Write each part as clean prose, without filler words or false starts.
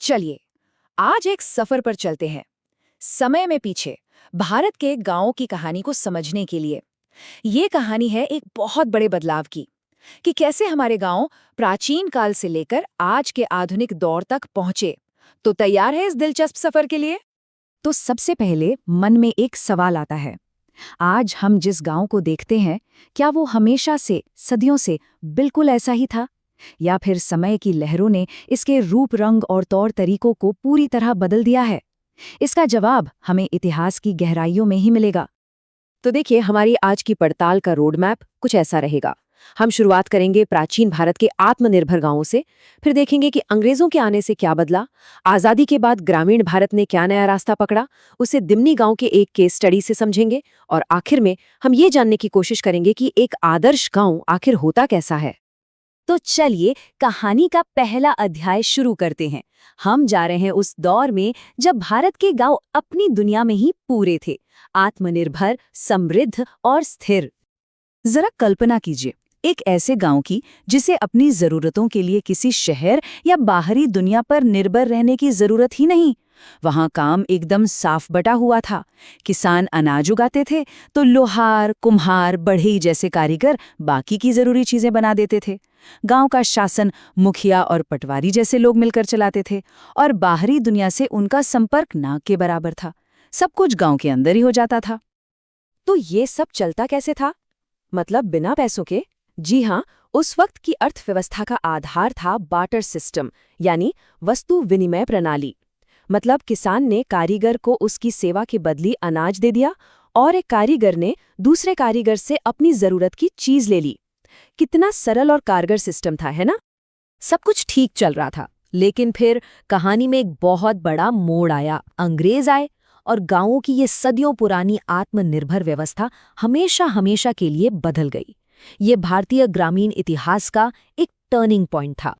चलिए आज एक सफर पर चलते हैं, समय में पीछे, भारत के गांवों की कहानी को समझने के लिए। ये कहानी है एक बहुत बड़े बदलाव की, कि कैसे हमारे गांव प्राचीन काल से लेकर आज के आधुनिक दौर तक पहुंचे। तो तैयार है इस दिलचस्प सफर के लिए? तो सबसे पहले मन में एक सवाल आता है, आज हम जिस गांव को देखते हैं, क्या वो हमेशा से, सदियों से बिल्कुल ऐसा ही था, या फिर समय की लहरों ने इसके रूप, रंग और तौर तरीकों को पूरी तरह बदल दिया है? इसका जवाब हमें इतिहास की गहराइयों में ही मिलेगा। तो देखिए, हमारी आज की पड़ताल का रोड मैप कुछ ऐसा रहेगा। हम शुरुआत करेंगे प्राचीन भारत के आत्मनिर्भर गांवों से, फिर देखेंगे कि अंग्रेजों के आने से क्या बदला, आज़ादी के बाद ग्रामीण भारत ने क्या नया रास्ता पकड़ा, उसे दिमनी गांव के एक केस स्टडी से समझेंगे, और आखिर में हम ये जानने की कोशिश करेंगे कि एक आदर्श गांव आखिर होता कैसा है। तो चलिए कहानी का पहला अध्याय शुरू करते हैं। हम जा रहे हैं उस दौर में जब भारत के गांव अपनी दुनिया में ही पूरे थे, आत्मनिर्भर, समृद्ध और स्थिर। जरा कल्पना कीजिए, एक ऐसे गांव की जिसे अपनी जरूरतों के लिए किसी शहर या बाहरी दुनिया पर निर्भर रहने की जरूरत ही नहीं। वहां काम एकदम साफ बटा हुआ था। किसान अनाज उगाते थे तो लोहार, कुम्हार, बढ़ई जैसे कारीगर बाकी की जरूरी चीजें बना देते थे। गांव का शासन मुखिया और पटवारी जैसे लोग मिलकर चलाते थे, और बाहरी दुनिया से उनका संपर्क नाक के बराबर था। सब कुछ गांव के अंदर ही हो जाता था। तो ये सब चलता कैसे था? मतलब बिना पैसों के? जी हाँ, उस वक्त की अर्थव्यवस्था का आधार था बार्टर सिस्टम, यानी वस्तु विनिमय प्रणाली। मतलब किसान ने कारीगर को उसकी सेवा के बदले अनाज दे दिया, और एक कारीगर ने दूसरे कारीगर से अपनी जरूरत की चीज ले ली। कितना सरल और कारगर सिस्टम था, है ना? सब कुछ ठीक चल रहा था, लेकिन फिर कहानी में एक बहुत बड़ा मोड़ आया। अंग्रेज आए और गांवों की ये सदियों पुरानी आत्मनिर्भर व्यवस्था हमेशा हमेशा के लिए बदल गई। ये भारतीय ग्रामीण इतिहास का एक टर्निंग पॉइंट था।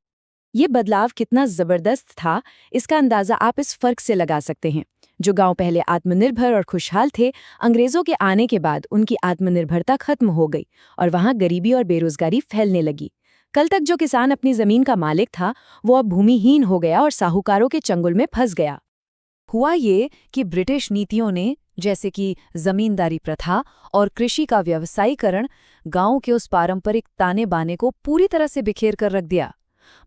ये बदलाव कितना जबरदस्त था, इसका अंदाजा आप इस फर्क से लगा सकते हैं। जो गांव पहले आत्मनिर्भर और खुशहाल थे, अंग्रेजों के आने के बाद उनकी आत्मनिर्भरता खत्म हो गई और वहां गरीबी और बेरोजगारी फैलने लगी। कल तक जो किसान अपनी जमीन का मालिक था, वो अब भूमिहीन हो गया और साहूकारों के चंगुल में फंस गया। हुआ ये कि ब्रिटिश नीतियों ने, जैसे कि जमींदारी प्रथा और कृषि का व्यवसायीकरण, गांव के उस पारंपरिक ताने बाने को पूरी तरह से बिखेर कर रख दिया।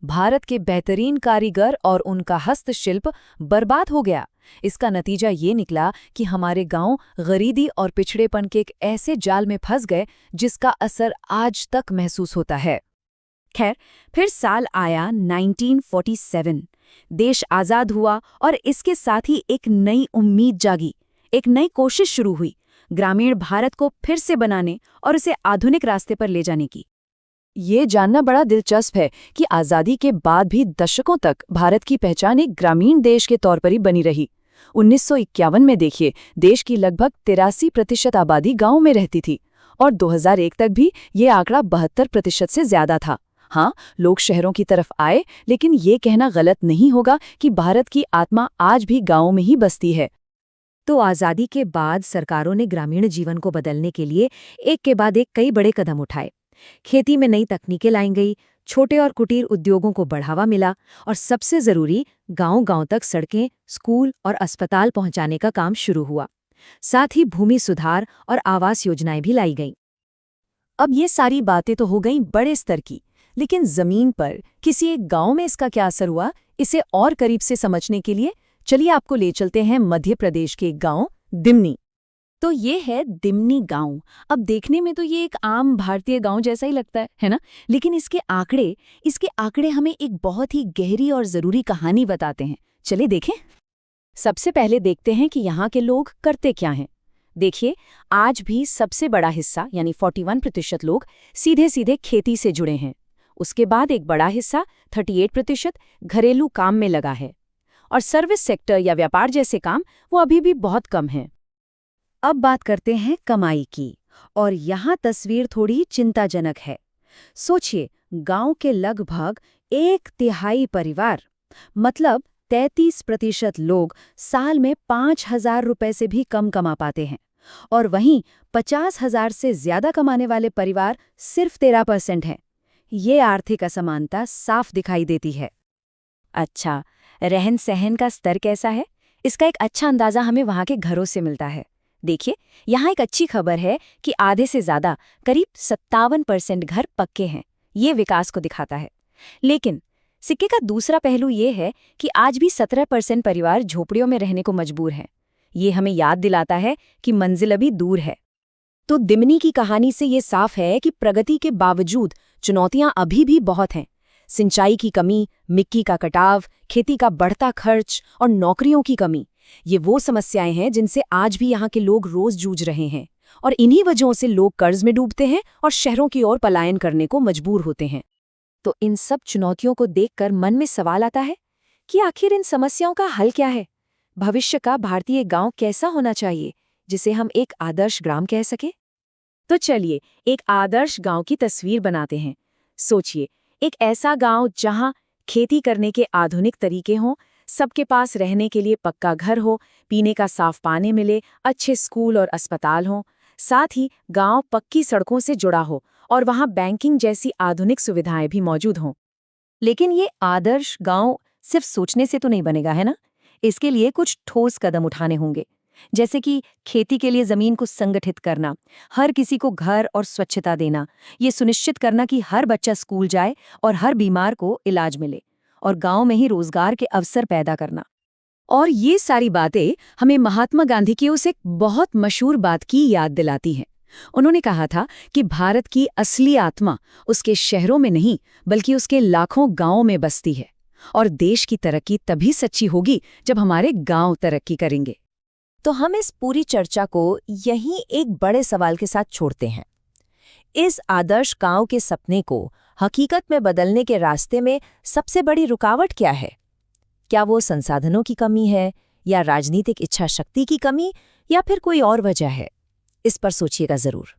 भारत के बेहतरीन कारीगर और उनका हस्तशिल्प बर्बाद हो गया। इसका नतीजा ये निकला कि हमारे गांव गरीबी और पिछड़ेपन के एक ऐसे जाल में फंस गए जिसका असर आज तक महसूस होता है। खैर, फिर साल आया 1947। देश आजाद हुआ और इसके साथ ही एक नई उम्मीद जागी, एक नई कोशिश शुरू हुई, ग्रामीण भारत को फिर से बनाने और उसे आधुनिक रास्ते पर ले जाने की। ये जानना बड़ा दिलचस्प है कि आज़ादी के बाद भी दशकों तक भारत की पहचान एक ग्रामीण देश के तौर पर ही बनी रही। 1951 में देखिए, देश की लगभग 83% आबादी गांव में रहती थी, और 2001 तक भी ये आंकड़ा 72% से ज्यादा था। हाँ, लोग शहरों की तरफ आए, लेकिन ये कहना गलत नहीं होगा कि भारत की आत्मा आज भी गांवों में ही बसती है। तो आज़ादी के बाद सरकारों ने ग्रामीण जीवन को बदलने के लिए एक के बाद एक कई बड़े कदम उठाए। खेती में नई तकनीकें लाई गई, छोटे और कुटीर उद्योगों को बढ़ावा मिला, और सबसे जरूरी, गांव-गांव तक सड़कें, स्कूल और अस्पताल पहुंचाने का काम शुरू हुआ। साथ ही भूमि सुधार और आवास योजनाएं भी लाई गईं। अब ये सारी बातें तो हो गईं बड़े स्तर की, लेकिन जमीन पर किसी एक गांव में इसका क्या असर हुआ, इसे और करीब से समझने के लिए चलिए आपको ले चलते हैं मध्य प्रदेश के एक गांव दिमनी। तो ये है दिमनी गांव। अब देखने में तो ये एक आम भारतीय गांव जैसा ही लगता है ना? लेकिन इसके आंकड़े हमें एक बहुत ही गहरी और जरूरी कहानी बताते हैं। चलिए देखें। सबसे पहले देखते हैं कि यहाँ के लोग करते क्या हैं। देखिए, आज भी सबसे बड़ा हिस्सा यानी 41% लोग सीधे सीधे खेती से जुड़े हैं। उसके बाद एक बड़ा हिस्सा 38% घरेलू काम में लगा है, और सर्विस सेक्टर या व्यापार जैसे काम वो अभी भी बहुत कम हैं। अब बात करते हैं कमाई की, और यहाँ तस्वीर थोड़ी चिंताजनक है। सोचिए, गांव के लगभग 1/3 परिवार, मतलब 33% लोग साल में 5,000 रुपए से भी कम कमा पाते हैं, और वहीं 50,000 से ज्यादा कमाने वाले परिवार सिर्फ 13% हैं। ये आर्थिक असमानता साफ दिखाई देती है। अच्छा, रहन सहन का स्तर कैसा है, इसका एक अच्छा अंदाजा हमें वहाँ के घरों से मिलता है। देखिए, यहाँ एक अच्छी खबर है कि आधे से ज्यादा, करीब 57% घर पक्के हैं। ये विकास को दिखाता है। लेकिन सिक्के का दूसरा पहलू ये है कि आज भी 17% परिवार झोपड़ियों में रहने को मजबूर हैं। ये हमें याद दिलाता है कि मंजिल अभी दूर है। तो दिमनी की कहानी से ये साफ है कि प्रगति के बावजूद चुनौतियां अभी भी बहुत हैं। सिंचाई की कमी, मिट्टी का कटाव, खेती का बढ़ता खर्च और नौकरियों की कमी, ये वो समस्याएं हैं जिनसे आज भी यहाँ के लोग रोज जूझ रहे हैं। और इन्हीं वजहों से लोग कर्ज में डूबते हैं और शहरों की ओर पलायन करने को मजबूर होते हैं। तो इन सब चुनौतियों को देखकर मन में सवाल आता है कि आखिर इन समस्याओं का हल क्या है? भविष्य का भारतीय गांव कैसा होना चाहिए जिसे हम एक आदर्श ग्राम कह सके? तो चलिए एक आदर्श गांव की तस्वीर बनाते हैं। सोचिए, एक ऐसा गांव जहां खेती करने के आधुनिक तरीके हों, सबके पास रहने के लिए पक्का घर हो, पीने का साफ पानी मिले, अच्छे स्कूल और अस्पताल हों, साथ ही गांव पक्की सड़कों से जुड़ा हो और वहां बैंकिंग जैसी आधुनिक सुविधाएं भी मौजूद हों। लेकिन ये आदर्श गांव सिर्फ सोचने से तो नहीं बनेगा, है ना? इसके लिए कुछ ठोस कदम उठाने होंगे, जैसे कि खेती के लिए जमीन को संगठित करना, हर किसी को घर और स्वच्छता देना, ये सुनिश्चित करना कि हर बच्चा स्कूल जाए और हर बीमार को इलाज मिले, और गांव में ही रोजगार के अवसर पैदा करना। और ये सारी बातें हमें महात्मा गांधी की उस एक बहुत मशहूर बात की याद दिलाती हैं। उन्होंने कहा था कि भारत की असली आत्मा उसके शहरों में नहीं, बल्कि उसके लाखों गांवों में बसती है। और देश की तरक्की तभी सच्ची होगी जब हमारे गांव तरक्की करेंगे। तो हम इस पूरी चर्चा को यहीं एक बड़े सवाल के साथ छोड़ते हैं। इस आदर्श गांव के सपने को हकीकत में बदलने के रास्ते में सबसे बड़ी रुकावट क्या है? क्या वो संसाधनों की कमी है, या राजनीतिक इच्छा शक्ति की कमी, या फिर कोई और वजह है? इस पर सोचिएगा जरूर।